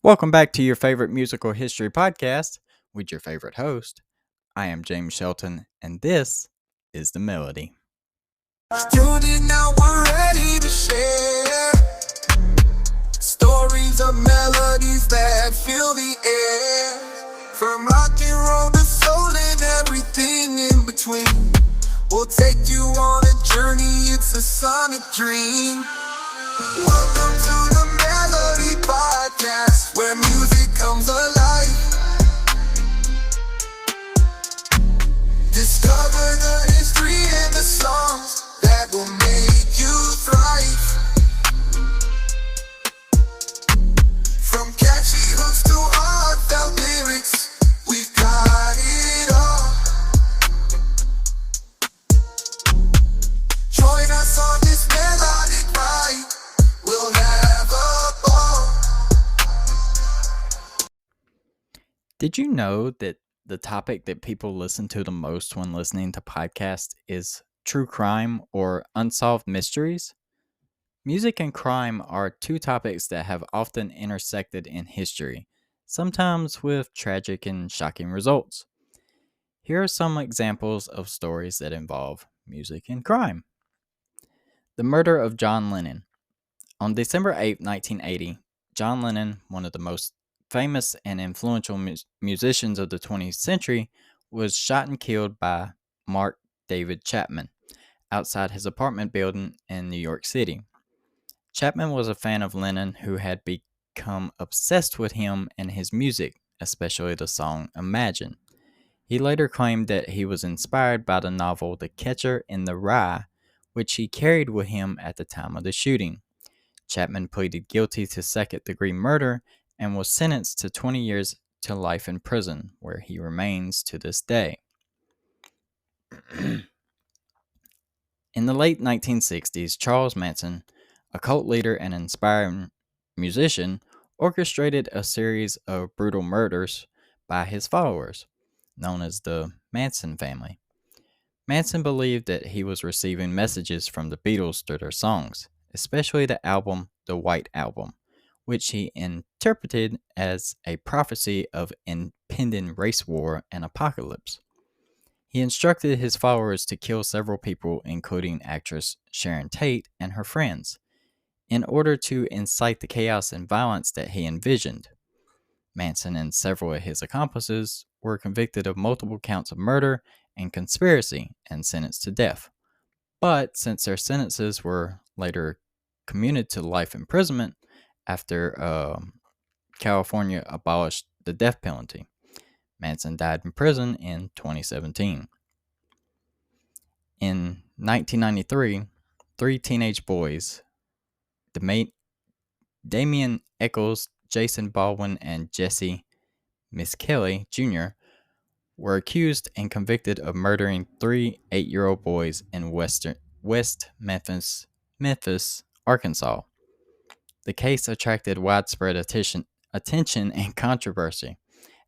Welcome back to your favorite musical history podcast with your favorite host. I am James Shelton, and this is The Melody. Student, now we're ready to share stories of melodies that fill the air. From rock and roll to soul and everything in between. We'll take you on a journey, it's a sonic dream. Welcome to the Melody Podcast, where music comes alive. Discover the history and the songs that will make you thrive. From catchy hooks to heartfelt lyrics, we've got it all. Join us on this melodic ride, we'll have a ball. Did you know that the topic that people listen to the most when listening to podcasts is true crime or unsolved mysteries? Music and crime are two topics that have often intersected in history, sometimes with tragic and shocking results. Here are some examples of stories that involve music and crime. The murder of John Lennon. On December 8, 1980, John Lennon, one of the most famous and influential musicians of the 20th century, was shot and killed by Mark David Chapman outside his apartment building in New York City. Chapman was a fan of Lennon who had become obsessed with him and his music, especially the song Imagine. He later claimed that he was inspired by the novel The Catcher in the Rye, which he carried with him at the time of the shooting. Chapman pleaded guilty to second-degree murder and was sentenced to 20 years to life in prison, where he remains to this day. In the late 1960s, Charles Manson, a cult leader and inspiring musician, orchestrated a series of brutal murders by his followers, known as the Manson family. Manson believed that he was receiving messages from the Beatles through their songs, especially the album The White Album, which he interpreted as a prophecy of impending race war and apocalypse. He instructed his followers to kill several people, including actress Sharon Tate and her friends, in order to incite the chaos and violence that he envisioned. Manson and several of his accomplices were convicted of multiple counts of murder and conspiracy and sentenced to death. But since their sentences were later commuted to life imprisonment after California abolished the death penalty, Manson died in prison in 2017. In 1993, three teenage boys, Damien Eccles, Jason Baldwin, and Jesse Misskelley Jr., were accused and convicted of murdering three 8-year-old boys in West Memphis, Arkansas. The case attracted widespread attention and controversy,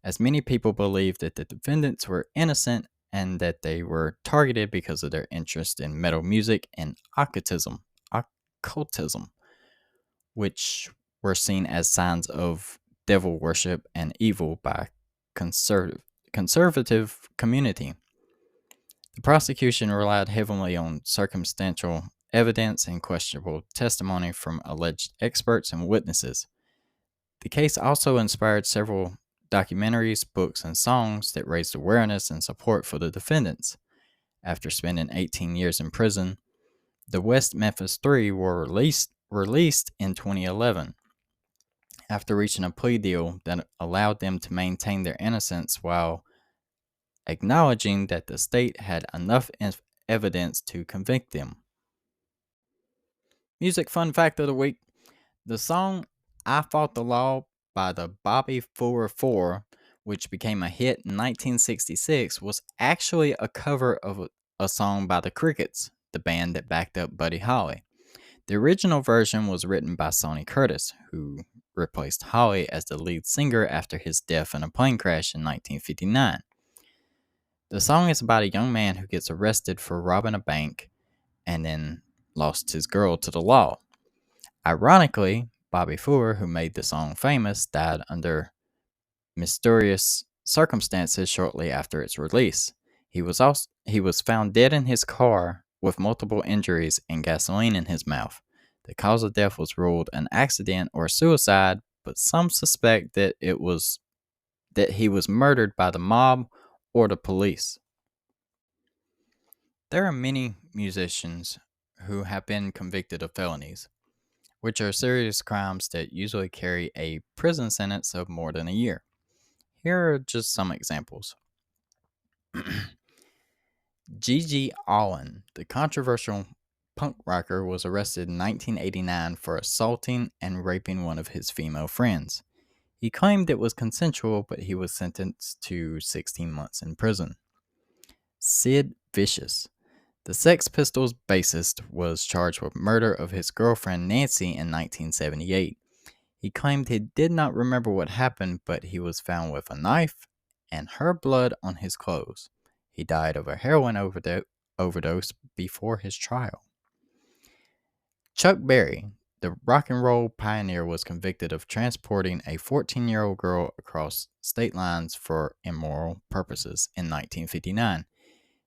as many people believed that the defendants were innocent and that they were targeted because of their interest in metal music and occultism, which were seen as signs of devil worship and evil by conservative community. The prosecution relied heavily on circumstantial evidence and questionable testimony from alleged experts and witnesses. The case also inspired several documentaries, books, and songs that raised awareness and support for the defendants. After spending 18 years in prison, the West Memphis Three were released in 2011 after reaching a plea deal that allowed them to maintain their innocence while acknowledging that the state had enough evidence to convict them. Music fun fact of the week: the song I Fought the Law by the Bobby Fuller Four, which became a hit in 1966, was actually a cover of a song by the Crickets, the band that backed up Buddy Holly. The original version was written by Sonny Curtis, who replaced Holly as the lead singer after his death in a plane crash in 1959. The song is about a young man who gets arrested for robbing a bank and then lost his girl to the law. Ironically, Bobby Fuller, who made the song famous, died under mysterious circumstances shortly after its release. He was found dead in his car with multiple injuries and gasoline in his mouth. The cause of death was ruled an accident or suicide, but some suspect that he was murdered by the mob or the police. There are many musicians who have been convicted of felonies, which are serious crimes that usually carry a prison sentence of more than a year. Here are just some examples. Gigi Allen, the controversial punk rocker, was arrested in 1989 for assaulting and raping one of his female friends. He claimed it was consensual, but he was sentenced to 16 months in prison. Sid Vicious, the Sex Pistols bassist, was charged with murder of his girlfriend Nancy in 1978. He claimed he did not remember what happened, but he was found with a knife and her blood on his clothes. He died of a heroin overdose before his trial. Chuck Berry, the rock and roll pioneer, was convicted of transporting a 14-year-old girl across state lines for immoral purposes in 1959.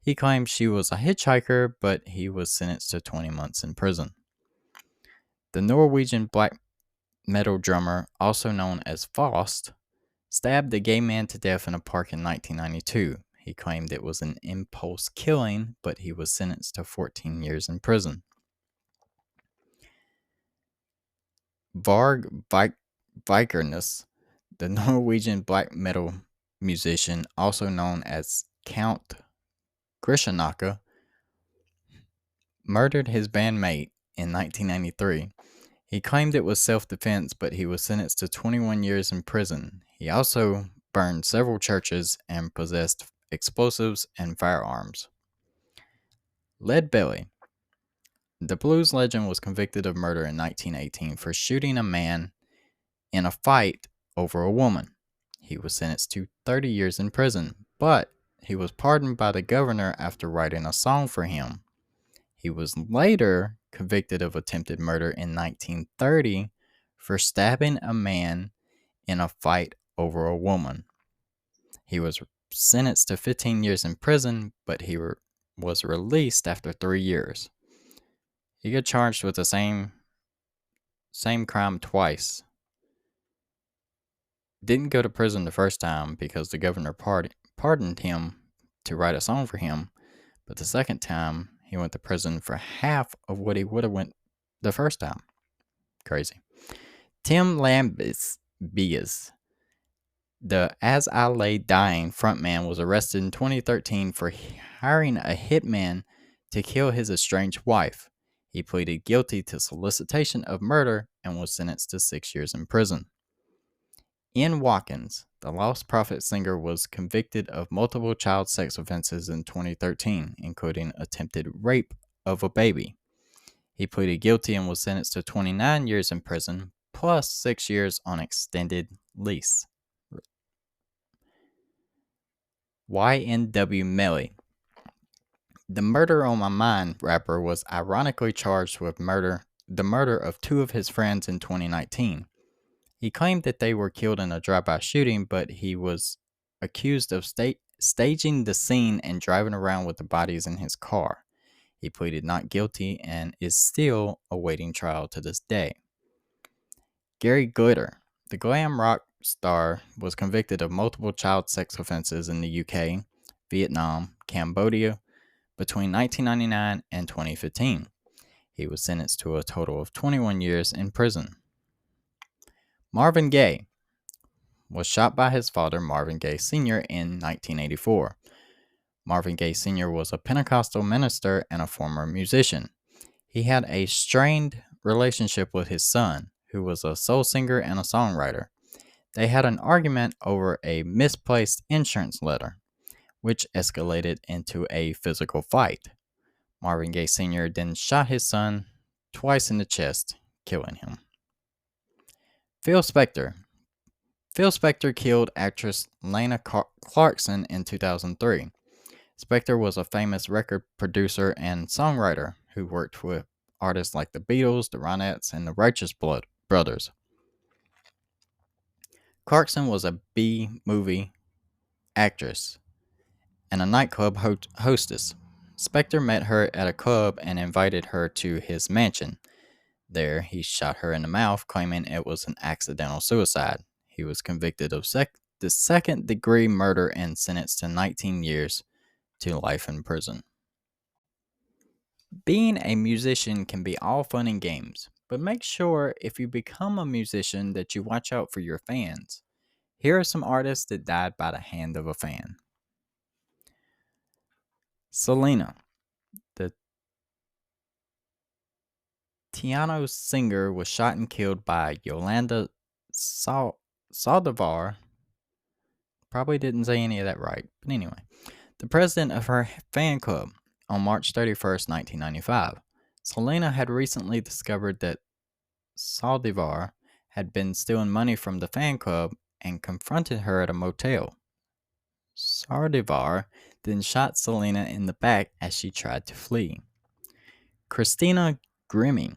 He claimed she was a hitchhiker, but he was sentenced to 20 months in prison. The Norwegian black metal drummer, also known as Faust, stabbed a gay man to death in a park in 1992. He claimed it was an impulse killing, but he was sentenced to 14 years in prison. Varg Vikernes, the Norwegian black metal musician, also known as Count Grishanaka, murdered his bandmate in 1993. He claimed it was self-defense, but he was sentenced to 21 years in prison. He also burned several churches and possessed explosives and firearms. Lead Belly, the blues legend, was convicted of murder in 1918 for shooting a man in a fight over a woman. He was sentenced to 30 years in prison, but he was pardoned by the governor after writing a song for him. He was later convicted of attempted murder in 1930 for stabbing a man in a fight over a woman. He was sentenced to 15 years in prison, but he was released after 3 years. He got charged with the same crime twice. Didn't go to prison the first time because the governor pardoned him to write a song for him, but the second time he went to prison for half of what he would have went the first time. Crazy. Tim Lambesis, the As I Lay Dying frontman, was arrested in 2013 for hiring a hitman to kill his estranged wife. He pleaded guilty to solicitation of murder and was sentenced to 6 years in prison. Ian Watkins, the Lost Prophet singer, was convicted of multiple child sex offenses in 2013, including attempted rape of a baby. He pleaded guilty and was sentenced to 29 years in prison, plus 6 years on extended lease. YNW Melly, the Murder on My Mind rapper, was ironically charged with the murder of 2 of his friends in 2019. He claimed that they were killed in a drive-by shooting, but he was accused of staging the scene and driving around with the bodies in his car. He pleaded not guilty and is still awaiting trial to this day. Gary Glitter, the glam rock star, was convicted of multiple child sex offenses in the UK, Vietnam, Cambodia between 1999 and 2015. He was sentenced to a total of 21 years in prison. Marvin Gaye was shot by his father, Marvin Gaye Sr., in 1984. Marvin Gaye Sr. was a Pentecostal minister and a former musician. He had a strained relationship with his son, who was a soul singer and a songwriter. They had an argument over a misplaced insurance letter, which escalated into a physical fight. Marvin Gaye Sr. then shot his son twice in the chest, killing him. Phil Spector. Phil Spector killed actress Lana Clarkson in 2003. Spector was a famous record producer and songwriter who worked with artists like the Beatles, the Ronettes, and the Righteous brothers. Clarkson was a B movie actress and a nightclub hostess. Spector met her at a club and invited her to his mansion. There, he shot her in the mouth, claiming it was an accidental suicide. He was convicted of the second-degree murder and sentenced to 19 years to life in prison. Being a musician can be all fun and games, but make sure if you become a musician that you watch out for your fans. Here are some artists that died by the hand of a fan. Selena, the Tiano singer, was shot and killed by Yolanda Saldivar. Probably didn't say any of that right, but anyway. The president of her fan club on March 31st, 1995. Selena had recently discovered that Saldivar had been stealing money from the fan club and confronted her at a motel. Saldivar then shot Selena in the back as she tried to flee. Christina Grimmie,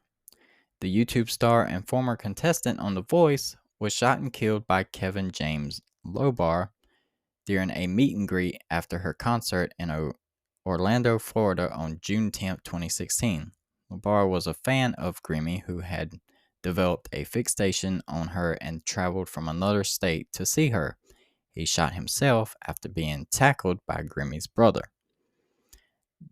the YouTube star and former contestant on The Voice, was shot and killed by Kevin James Lobar during a meet and greet after her concert in Orlando, Florida on June 10, 2016. Lobar was a fan of Grimmie, who had developed a fixation on her and traveled from another state to see her. He shot himself after being tackled by Grimmie's brother.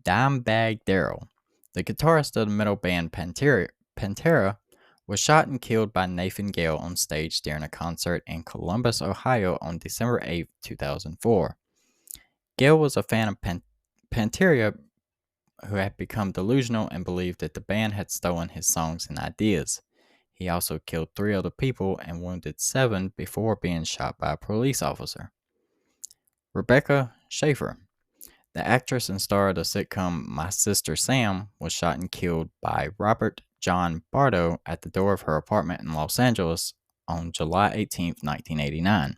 Dimebag Darrell, the guitarist of the metal band Pantera, was shot and killed by Nathan Gale on stage during a concert in Columbus, Ohio on December 8, 2004. Gale was a fan of Pantera who had become delusional and believed that the band had stolen his songs and ideas. He also killed 3 other people and wounded 7 before being shot by a police officer. Rebecca Schaeffer, the actress and star of the sitcom My Sister Sam, was shot and killed by Robert John Bardo at the door of her apartment in Los Angeles on July 18, 1989.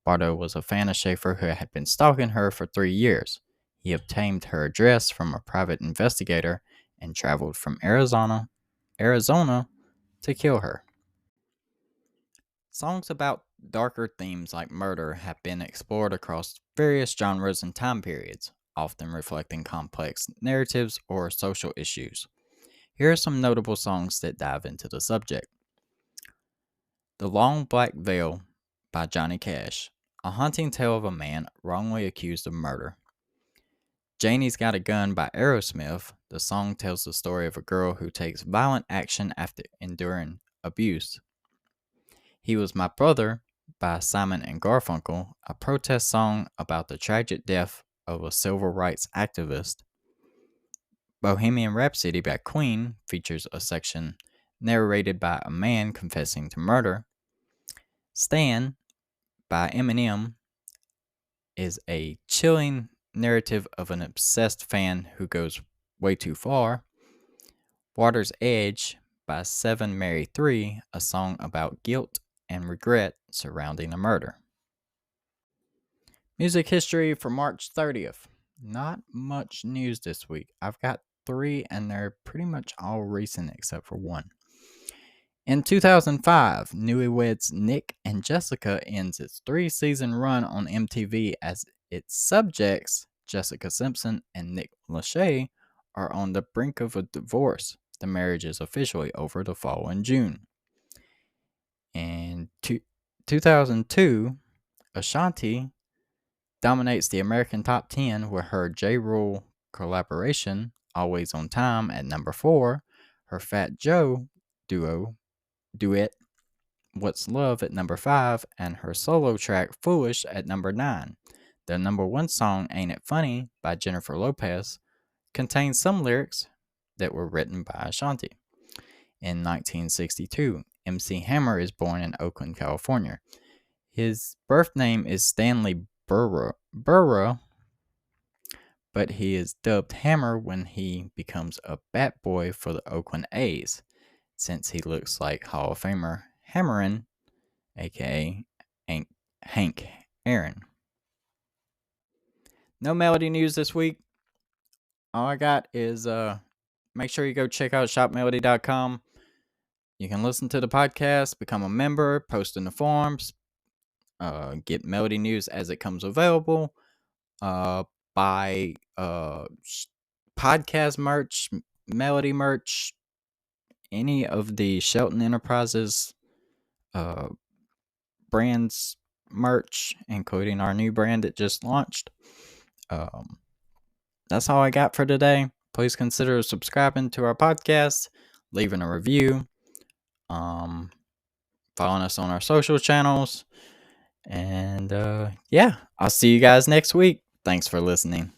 Bardo was a fan of Schaeffer who had been stalking her for 3 years. He obtained her address from a private investigator and traveled from Arizona to kill her. Songs about darker themes like murder have been explored across various genres and time periods, often reflecting complex narratives or social issues. Here are some notable songs that dive into the subject. The Long Black Veil by Johnny Cash, a haunting tale of a man wrongly accused of murder. Janie's Got a Gun by Aerosmith. The song tells the story of a girl who takes violent action after enduring abuse. He Was My Brother by Simon and Garfunkel, a protest song about the tragic death of a civil rights activist. Bohemian Rhapsody by Queen features a section narrated by a man confessing to murder. Stan by Eminem is a chilling narrative of an obsessed fan who goes way too far. Water's Edge by 7 Mary 3, a song about guilt and regret surrounding a murder. Music history for March 30th. Not much news this week. I've got 3 and they're pretty much all recent except for one. In 2005, Newlyweds Nick and Jessica ends its 3-season run on MTV as its subjects, Jessica Simpson and Nick Lachey, are on the brink of a divorce. The marriage is officially over the following June. In 2002, Ashanti dominates the American Top 10 with her J. Rule collaboration, Always on Time, at number 4, her Fat Joe duet, What's Love, at number 5, and her solo track, Foolish, at number 9. The number 1 song, Ain't It Funny, by Jennifer Lopez, contains some lyrics that were written by Ashanti. In 1962, MC Hammer is born in Oakland, California. His birth name is Stanley Burrow, but he is dubbed Hammer when he becomes a bat boy for the Oakland A's, since he looks like Hall of Famer Hammerin, aka Hank Aaron. No Melody news this week. All I got is make sure you go check out shopmelody.com. You can listen to the podcast, become a member, post in the forums, get Melody News as it comes available, buy podcast merch, Melody merch, any of the Shelton Enterprises brands merch, including our new brand that just launched. That's all I got for today. Please consider subscribing to our podcast, leaving a review, following us on our social channels, and yeah, I'll see you guys next week. Thanks for listening.